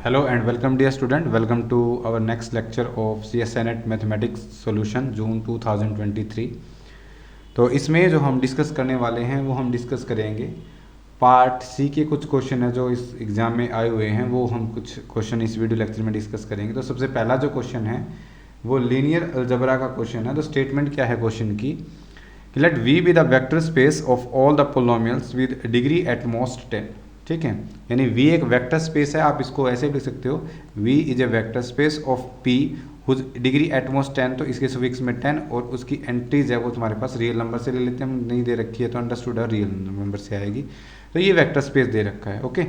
Hello and welcome dear student, welcome to our next lecture of CSNET Mathematics Solution जून 2023। तो इसमें जो हम discuss करने वाले हैं वो हम डिस्कस करेंगे पार्ट सी के कुछ क्वेश्चन है जो इस एग्ज़ाम में आए हुए हैं, वो हम कुछ क्वेश्चन इस वीडियो लेक्चर में डिस्कस करेंगे। तो सबसे पहला जो क्वेश्चन है वो लीनियर अलजबरा का क्वेश्चन है। तो स्टेटमेंट क्या है क्वेश्चन की कि let we be the vector space of all the polynomials with degree at most 10। ठीक है, यानी V एक वेक्टर स्पेस है, आप इसको ऐसे भी लिख सकते हो V is a vector space of P whose degree at most 10। तो इसके सुफिक्स में 10 और उसकी एंट्रीज है वो तुम्हारे पास रियल नंबर से ले लेते हैं, हम नहीं दे रखी है तो अंडरस्टूड है रियल नंबर से आएगी। तो ये वेक्टर स्पेस दे रखा है। ओके,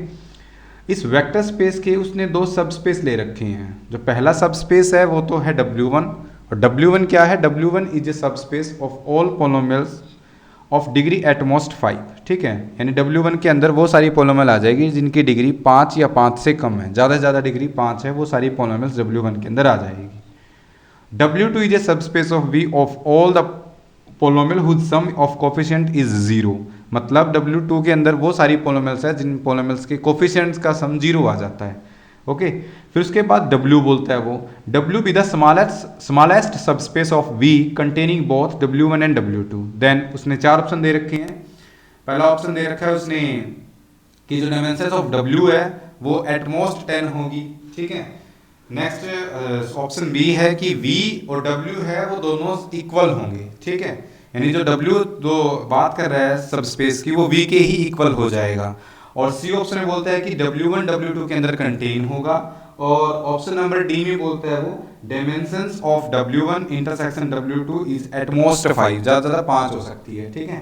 इस वेक्टर स्पेस के उसने दो सब स्पेस ले रखे हैं। जो पहला सब स्पेस है वो तो है W1, और W1 क्या है? W1 is a subspace of all polynomials of degree at most 5। ठीक है, यानी W1 के अंदर वो सारी पोलोमियल आ जाएगी जिनकी डिग्री 5 या 5 से कम है, ज़्यादा से ज़्यादा डिग्री 5 है, वो सारी पोलोमियल्स W1 के अंदर आ जाएगी। W2 is a subspace of V of all the polynomial whose sum of coefficient is 0। मतलब W2 के अंदर वो सारी पोलोमियल्स है जिन पोलोमियल्स के कोफिशिएंट्स का सम 0 आ जाता है। ओके, फिर उसके बाद W बोलता है वो W be the smallest subspace of V containing both W1 and W2। Then उसने चार ऑप्शन दे रखे हैं। पहला ऑप्शन दे रखा है उसने कि जो डायमेंशंस ऑफ W है वो एट मोस्ट 10 होगी। ठीक है, नेक्स्ट ऑप्शन बी है कि V और W है वो दोनों इक्वल होंगे। ठीक है, यानी जो W जो बात कर रहा है सबस्पेस की वो V के ही इक्वल हो जाएगा। और सी ऑप्शन में बोलता है कि W1 W2 के अंदर कंटेन होगा। और ऑप्शन नंबर डी में बोलता है वो dimensions of W1 intersection W2 is at most 5, ज़्यादा ज़्यादा 5 हो सकती है। ठीक है,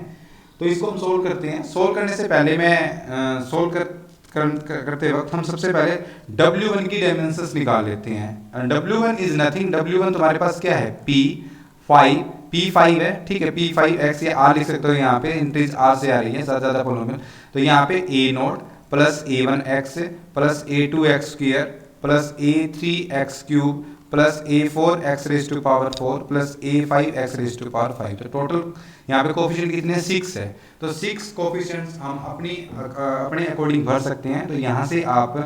तो इसको हम सोल्व करते हैं। सोल्व करने से पहले मैं सोल्व करते वक्त हम सबसे पहले W1 की डायमेंशंस निकाल लेते हैं। W1 इज नथिंग, W1 तुम्हारे पास क्या है? P5 है। ठीक है, P5x या R लिख सकते हो, यहाँ पे इंट्रीज R से आ रही है ज़्यादा पोलोमियल। तो यहाँ पे A0 plus A1x plus A2x square plus A3x cube plus A4x raise to power 4 plus A5x raise to power 5। तो टोटल यहाँ पे कोफिशिएंट कितने? 6 है। तो 6 कोफिशिएंट्स हम अपने अकॉर्डिंग भर सकते हैं। तो यहाँ से आप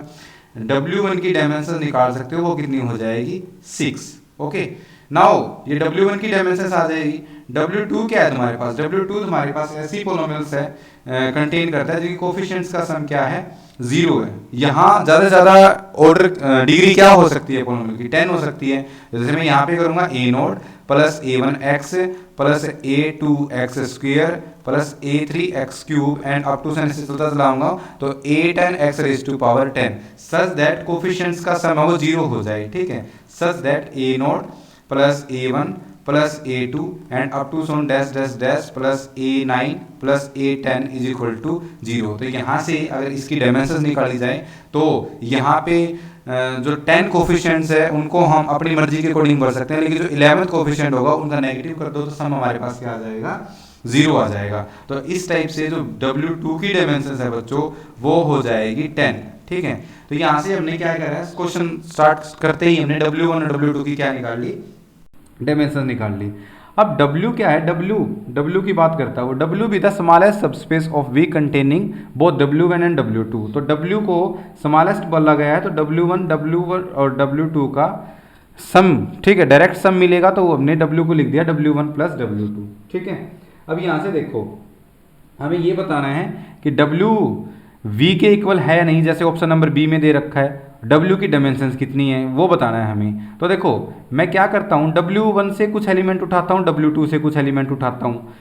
W1 की डायमेंशन निकाल सकते हो, वो कितनी हो जाएगी? 6। ओके, नाउ ये W1 की डायमेंशंस आ जाएगी। W2 क्या है तुम्हारे पास? W2 तुम्हारे पास ऐसी पोलोमियल्स है कंटेन करता है जिनकी कोफिशिएंट्स का सम क्या है? 0 है। यहाँ ज़्यादा से ज़्यादा ऑर्डर डिग्री क्या हो सकती है पोलोमियल की? 10 हो सकती है। जैसे मैं यहाँ पे करूँगा A0 plus A1x plus A2x square plus A3x cube and up to से चलता चलाऊंगा तो A10x raise to power 10 such that coefficients का सम वो 0 हो जाए। ठीक है, such that A0 plus A1 plus A2 and up to so on dash dash dash plus A9 plus A10 is equal to 0। तो यहाँ से अगर इसकी डायमेंशंस निकाली जाए तो यहाँ पे जो 10 कोफिशिएंट्स है उनको हम अपनी मर्जी के अकॉर्डिंग भर सकते हैं, लेकिन जो 11th कोफिशिएंट होगा उनका नेगेटिव कर दो तो सम हमारे पास क्या आ जाएगा? 0 आ जाएगा। तो इस टाइप से जो W2 की डायमेंशंस है बच्चों वो हो जाएगी 10। ठीक है, तो यहाँ से हमने क्या करा है, क्वेश्चन स्टार्ट करते ही हमने W1 और W2 की क्या निकाल ली? डायमेंशन निकाल ली। अब W क्या है? W की बात करता है वो W भी the smallest subspace of V containing both W1 and W2। तो W को स्मॉलेस्ट बोला गया है तो W1 और W2 का सम, ठीक है, डायरेक्ट सम मिलेगा तो हमने W को लिख दिया W1 प्लस W2। ठीक है, अब यहाँ से देखो हमें ये बताना है कि W V के इक्वल है या नहीं, जैसे ऑप्शन नंबर बी में दे रखा है। W की डायमेंशंस कितनी है वो बताना है हमें। तो देखो मैं क्या करता हूँ, W1 से कुछ एलिमेंट उठाता हूँ, W2 से कुछ एलिमेंट उठाता हूँ।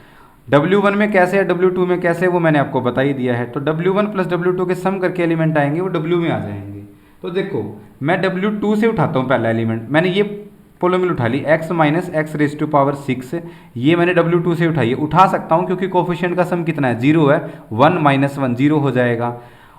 W1 में कैसे है, W2 में कैसे, वो मैंने आपको बता ही दिया है। तो W1 प्लस W2 के सम करके एलिमेंट आएंगे वो W में आ जाएंगे। तो देखो मैं W2 से उठाता हूँ पहला एलिमेंट, मैंने ये पोलोमियल उठा ली x minus x raise to power 6, ये मैंने W2 से उठाई है। उठा सकता हूँ क्योंकि कोफिशिएंट का सम कितना है? 0 है। 1 माइनस 1 0 हो जाएगा।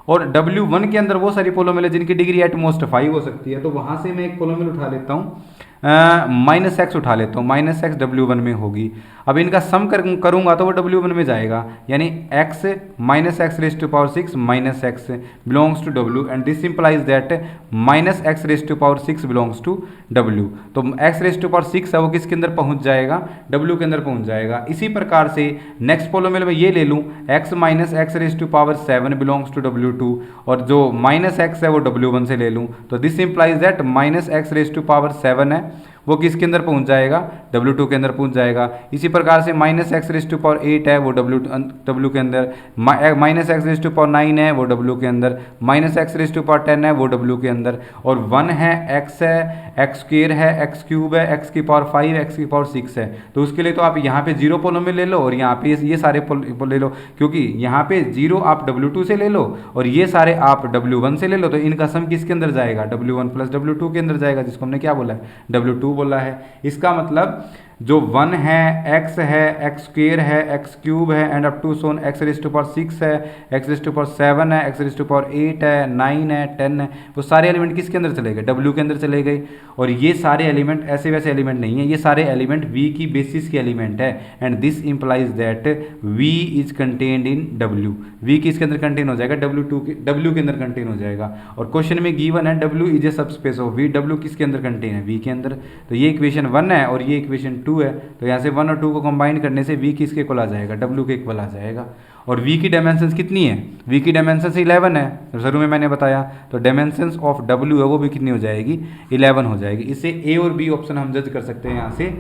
और W1 के अंदर वो सारी पोलोमियल है जिनकी डिग्री एट मोस्ट 5 हो सकती है, तो वहाँ से मैं एक पोलोमियल उठा लेता हूँ माइनस एक्स उठा लेता हूँ, माइनस एक्स W1 में होगी। अब इनका सम करूँगा तो वो W1 में जाएगा, यानी x minus x raise to power 6 minus x belongs to W and this implies that minus x raise to power 6 belongs to W। तो x रेज टू पावर 6 है वो किसके अंदर पहुँच जाएगा, W के अंदर पहुँच जाएगा। इसी प्रकार से नेक्स्ट पोलोमियल में ये ले लूँ x minus x raise to power 7 belongs to W2 और जो माइनस x है वो W1 से ले लूँ, तो this implies that minus x raise to power 7 है वो किसके अंदर पहुंच जाएगा, W2 के अंदर पहुंच जाएगा। इसी प्रकार से minus x raise to power 8 है वो W के अंदर, minus x raise to power 9 है वो W के अंदर, minus x raise to power 10 है वो W के अंदर, और 1 है, x है, एक्स स्क्वेयर है, एक्स क्यूब है, x की पावर 5, x की पावर 6 है। तो उसके लिए तो आप यहाँ पे जीरो पोलोमियल ले लो और यहाँ पे ये सारे ले लो, क्योंकि यहाँ पे जीरो आप W2 से ले लो और ये सारे आप W1 से ले लो, तो इनका सम किसके अंदर जाएगा, W1 प्लस W2 के अंदर जाएगा, जिसको हमने क्या बोला है, W2 बोला है। इसका मतलब जो 1 है, x है, एक्स स्क्वेयर है, एक्स क्यूब है and up to so on x raise to power 6 है, एक्स रेज टू पावर 7 है, एक्स रेज टू पावर 8 है, 9 है, 10 है, वो सारे एलिमेंट किसके अंदर चले गए, W के अंदर चले गए। और ये सारे एलिमेंट ऐसे वैसे एलिमेंट नहीं है, ये सारे एलिमेंट V की बेसिस के एलिमेंट है and this implies that V is contained in W। V किसके अंदर कंटेन हो जाएगा, W के अंदर कंटेन हो जाएगा। और क्वेश्चन में गिवन है W is a subspace of V, W किसके अंदर कंटेन है, V के अंदर। तो ये इक्वेशन 1 है और ये इक्वेशन 2 है, तो यहाँ से 1 और 2 को कंबाइन करने से V किसके इक्वल आ जाएगा, W के इक्वल आ जाएगा। और V की डायमेंशंस कितनी है, V की डायमेंशंस 11 है, तो शुरू में मैंने बताया, तो डायमेंशंस ऑफ W है वो भी कितनी हो जाएगी, 11 हो जाएगी। इससे A और B ऑप्शन हम जज कर सकते हैं। यहाँ से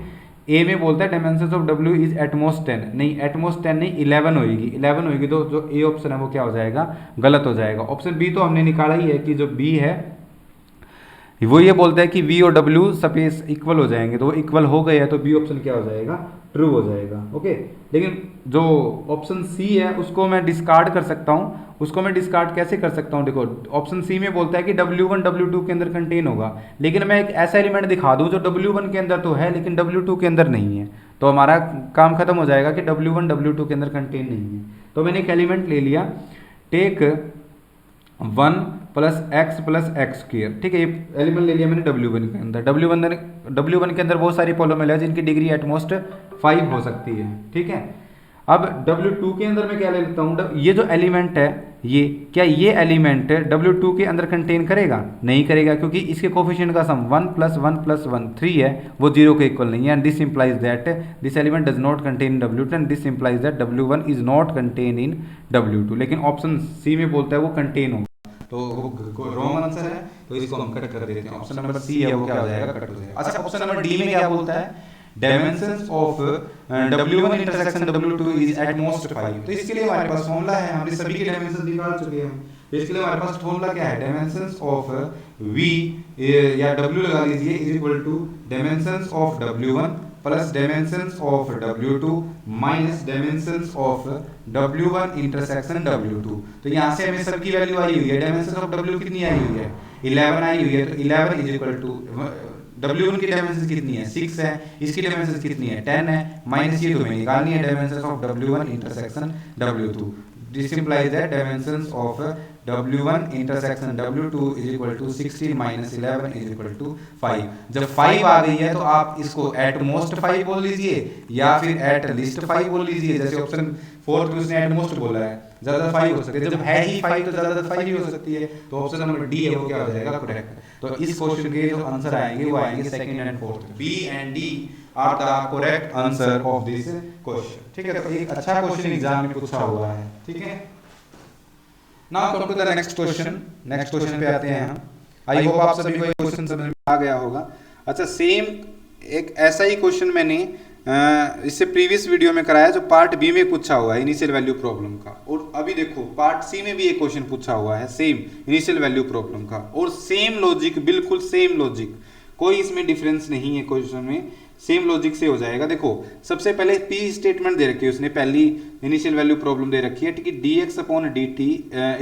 A में बोलता है dimensions of W is at most 10, नहीं एटमोस्ट 10 नहीं 11 होगी, 11 होगी, तो जो A ऑप्शन है वो क्या हो जाएगा, गलत हो जाएगा। ऑप्शन B तो हमने निकाला ही है कि जो B है वो ये बोलता है कि V और W स्पेस इक्वल हो जाएंगे, तो वो इक्वल हो गए हैं, तो B ऑप्शन क्या हो जाएगा, ट्रू हो जाएगा। ओके, लेकिन जो ऑप्शन C है उसको मैं डिस्कार्ड कर सकता हूँ। उसको मैं डिस्कार्ड कैसे कर सकता हूँ, देखो ऑप्शन C में बोलता है कि W1 W2 के अंदर कंटेन होगा, लेकिन मैं एक ऐसा एलिमेंट दिखा दूँ जो W1 के अंदर तो है लेकिन W2 के अंदर नहीं है, तो हमारा काम खत्म हो जाएगा कि W1 W2 के अंदर कंटेन नहीं है। तो मैंने एक एलिमेंट ले लिया, take 1 plus x plus x square, ठीक है, ये एलिमेंट ले लिया मैंने W1 के अंदर। W1 के अंदर बहुत सारी पोलोमियल है जिनकी डिग्री एटमोस्ट 5 हो सकती है, ठीक है। अब W2 के अंदर मैं क्या ले लेता हूँ, ये जो एलिमेंट है ये, क्या ये एलिमेंट W2 के अंदर कंटेन करेगा, नहीं करेगा, क्योंकि इसके कोफिशिएंट का सम 1 प्लस 1 प्लस 1 3 है, वो 0 के इक्वल नहीं है। And this implies that this element does not contain in W2 and this implies that W1 is not contain in W2। लेकिन ऑप्शन C में बोलता है वो कंटेन होगा, तो वो रॉन्ग आंसर है, तो इसको हम कट कर देते हैं। ऑप्शन नंबर C है वो क्या हो जाएगा, कट हो जाएगा। अच्छा, ऑप्शन नंबर D में क्या बोलता है, dimensions of W1 intersection W2 is at most 5। तो इसके लिए हमारे पास फॉर्मूला है, हमने सभी के डायमेंशन निकाल चुके हैं। तो इसके लिए हमारे पास फॉर्मूला क्या है, डायमेंशंस ऑफ V या W लगा लीजिए is equal to dimensions of W1 plus dimensions of W2 minus dimensions of W1 intersection W2। तो यहाँ से हमें सबकी वैल्यू आई हुई है, डायमेंशंस ऑफ W कितनी आई हुई है, 11 आई हुई है, तो 11 इज इक्वल टू W1 की डायमेंशंस कितनी है, 6 है, इसकी डायमेंशंस कितनी है, 10 है, माइनस ये तुम्हें निकालनी है dimensions of W1 intersection W2। This implies that dimensions of W1 intersection W2 is equal to 16 minus 11 is equal to 5। जब 5 आ गई है तो आप इसको एट मोस्ट 5 बोल लीजिए या फिर एट लिस्ट 5 बोल लीजिए। जैसे ऑप्शन 4 में उसने एट मोस्ट बोला है, ज्यादा 5 हो सकती है, जब है ही 5 तो ज्यादा 5 ही हो सकती है, तो ऑप्शन नंबर D है वो क्या हो जाएगा, करेक्ट। तो इस क्वेश्चन के जो आंसर आएंगे वो आएंगे second and fourth, B and D are the correct answer of this question, ठीक है। तो एक अच्छा क्वेश्चन एग्जाम में पूछा हुआ है, ठीक है। Now come to the next question. Next question पे आते हैं हम। आई होप आप सभी को ये क्वेश्चन समझ में आ गया होगा। अच्छा, सेम एक ऐसा ही क्वेश्चन मैंने इससे प्रीवियस वीडियो में कराया जो पार्ट बी में पूछा हुआ है इनिशियल वैल्यू प्रॉब्लम का, और अभी देखो पार्ट सी में भी एक क्वेश्चन पूछा हुआ है सेम इनिशियल वैल्यू प्रॉब्लम का, और सेम लॉजिक, बिल्कुल सेम लॉजिक, कोई इसमें डिफरेंस नहीं है क्वेश्चन में, सेम लॉजिक से हो जाएगा। देखो सबसे पहले पी स्टेटमेंट दे रखी है उसने, पहली इनिशियल वैल्यू प्रॉब्लम दे रखी है, ठीक है, dx upon dt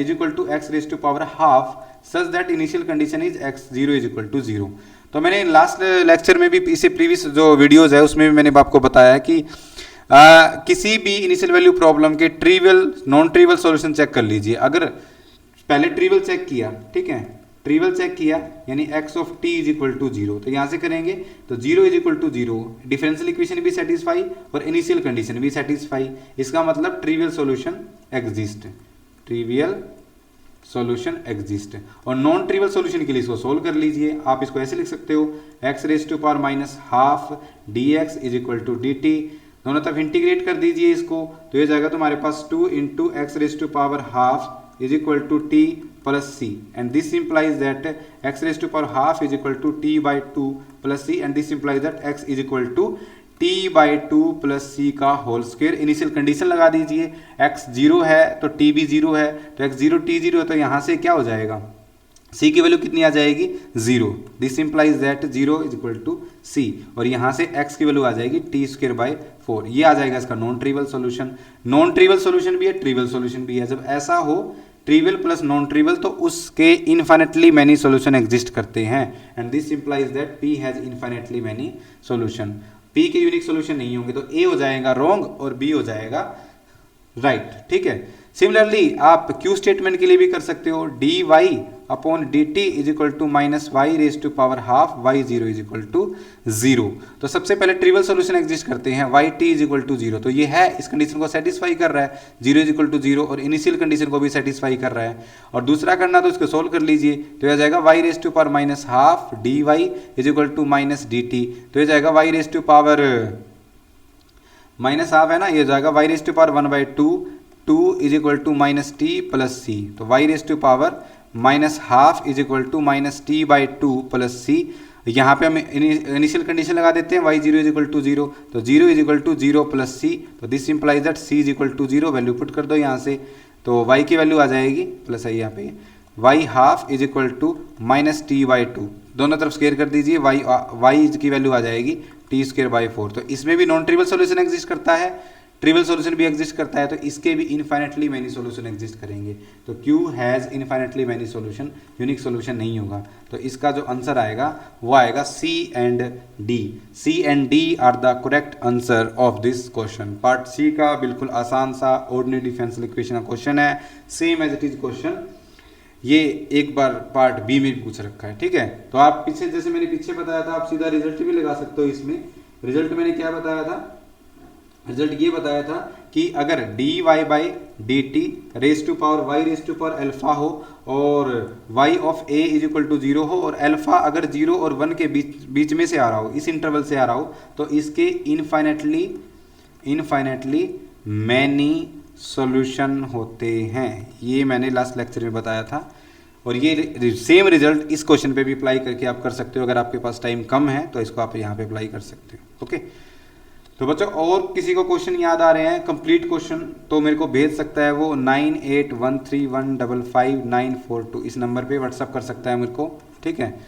is equal to x raise to power half such that initial condition is x0 is equal to 0। तो मैंने लास्ट लेक्चर में भी, इसे प्रीवियस जो वीडियोज है उसमें भी मैंने आपको बताया कि किसी भी इनिशियल वैल्यू प्रॉब्लम के trivial non trivial solution check कर लीजिए। अगर पहले ट्रिवियल चेक किया, ठीक है, ट्रिवियल चेक किया यानी x of t is equal to 0, तो यहाँ से करेंगे तो 0 is equal to 0, differential equation भी सेटिस्फाई और इनिशियल कंडीशन भी सेटिस्फाई, इसका मतलब trivial solution exist, trivial solution exist. और नॉन ट्रिवियल सॉल्यूशन के लिए इसको सोल्व कर लीजिए, आप इसको ऐसे लिख सकते हो x raise to power minus half dx is equal to dt, दोनों तरफ इंटीग्रेट कर दीजिए इसको, तो ये जाएगा तुम्हारे पास 2 into x raise to power half is equal to t plus c, and this implies that x raise to power half is equal to t by 2 plus c, and this implies that x is equal to t by 2 plus c का whole square. Initial condition लगा दीजिए, x 0 है तो t भी 0 है, तो x 0 t 0 है, तो यहाँ से क्या हो जाएगा, c की वैल्यू कितनी आ जाएगी 0, this implies that 0 is equal to c, और यहाँ से x की वैल्यू आ जाएगी टी स्क्वायर बाई 4, ये आ जाएगा इसका non trivial solution. Non trivial solution भी है, ट्रिवियल सॉल्यूशन भी है, जब ऐसा हो ट्रिवियल प्लस नॉन ट्रिवियल तो उसके इनफाइनेटली मैनी सॉल्यूशन एग्जिस्ट करते हैं, and this implies that p has infinitely many solution. p के यूनिक सॉल्यूशन नहीं होंगे तो a हो जाएगा रॉन्ग और b हो जाएगा राइट, ठीक है। सिमिलरली आप q स्टेटमेंट के लिए भी कर सकते हो, dy upon dt is equal to minus y raise to power half y 0 is equal to 0, तो सबसे पहले ट्रिवियल सॉल्यूशन एग्जिस्ट करते हैं, y t is equal to 0, तो ये है इस कंडीशन को सेटिस्फाई कर रहा है, 0 इज इक्वल टू 0 और इनिशियल कंडीशन को भी सेटिस्फाई कर रहा है। और दूसरा करना तो इसको सोल्व कर लीजिए, तो यह जाएगा y raise to power minus half dy is equal to minus dt, तो यह जाएगा y raise to power minus half है ना, ये जाएगा y raise to power 1/2 2 is equal to minus t plus c, तो y raise to power minus half is equal to minus t by 2 plus c, यहाँ पे हम initial condition लगा देते हैं y 0 इज इक्वल टू 0, तो 0 is equal to 0 plus c, तो this implies that c is equal to 0, value put कर दो यहाँ से, तो y की वैल्यू आ जाएगी प्लस है यहाँ पे y half is equal to minus t by 2, दोनों तरफ स्क्वायर कर दीजिए, y की वैल्यू आ जाएगी टी स्क्वायर बाई 4, तो इसमें भी नॉन ट्रिवियल सॉल्यूशन एग्जिस्ट करता है, ट्रिवियल सॉल्यूशन भी एग्जिस्ट करता है, तो इसके भी इनफाइनेटली मैनी सॉल्यूशन एग्जिस्ट करेंगे, तो Q has infinitely many solution, unique solution नहीं होगा, तो इसका जो आंसर आएगा वो आएगा C and D। C and D are the correct answer of this question. Part C का बिल्कुल आसान सा ऑर्डिनरी डिफरेंशियल इक्वेशन का क्वेश्चन है, same as it is question, ये एक बार पार्ट बी में भी पूछ रखा है, ठीक है। तो आप पीछे जैसे मैंने पीछे बताया था, आप सीधा रिजल्ट भी लगा सकते हो इसमें। रिजल्ट मैंने क्या बताया था, रिजल्ट ये बताया था कि अगर dy by d t raise to power y raise to power alpha हो और y of a is equal to 0 हो और अल्फा अगर 0 और 1 के बीच में से आ रहा हो, इस इंटरवल से आ रहा हो, तो इसके इनफाइनेटली मैनी सॉल्यूशन होते हैं, ये मैंने लास्ट लेक्चर में बताया था। और ये सेम रिजल्ट इस क्वेश्चन पे भी अप्लाई करके आप कर सकते हो, अगर आपके पास टाइम कम है तो इसको आप यहाँ पे अप्लाई कर सकते हो। ओके, तो बच्चों और किसी को क्वेश्चन याद आ रहे हैं कंप्लीट क्वेश्चन तो मेरे को भेज सकता है, वो 9813155942 इस नंबर पे व्हाट्सअप कर सकता है मेरे को, ठीक है।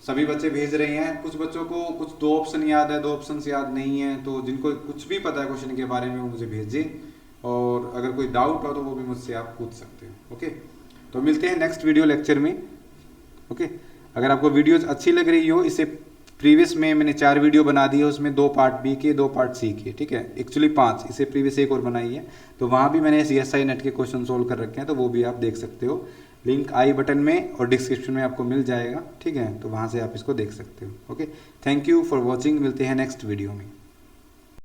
सभी बच्चे भेज रहे हैं, कुछ बच्चों को कुछ 2 ऑप्शन याद है, 2 ऑप्शन याद नहीं है, तो जिनको कुछ भी पता है क्वेश्चन के बारे में वो मुझे भेजें, और अगर कोई डाउट हो तो वो भी मुझसे आप पूछ सकते हो। ओके, तो मिलते हैं नेक्स्ट वीडियो लेक्चर में। ओके, अगर आपको वीडियोज अच्छी लग रही हो, इसे प्रीवियस में मैंने 4 वीडियो बना दी है, उसमें 2 पार्ट बी के 2 पार्ट सी के, ठीक है, एक्चुअली 5, इसे प्रीवियस एक और बनाई है, तो वहाँ भी मैंने CSI नेट के क्वेश्चन सोल्व कर रखे हैं, तो वो भी आप देख सकते हो, लिंक आई बटन में और डिस्क्रिप्शन में आपको मिल जाएगा, ठीक है, तो वहाँ से आप इसको देख सकते हो। Okay, thank you for watching, मिलते हैं नेक्स्ट वीडियो में।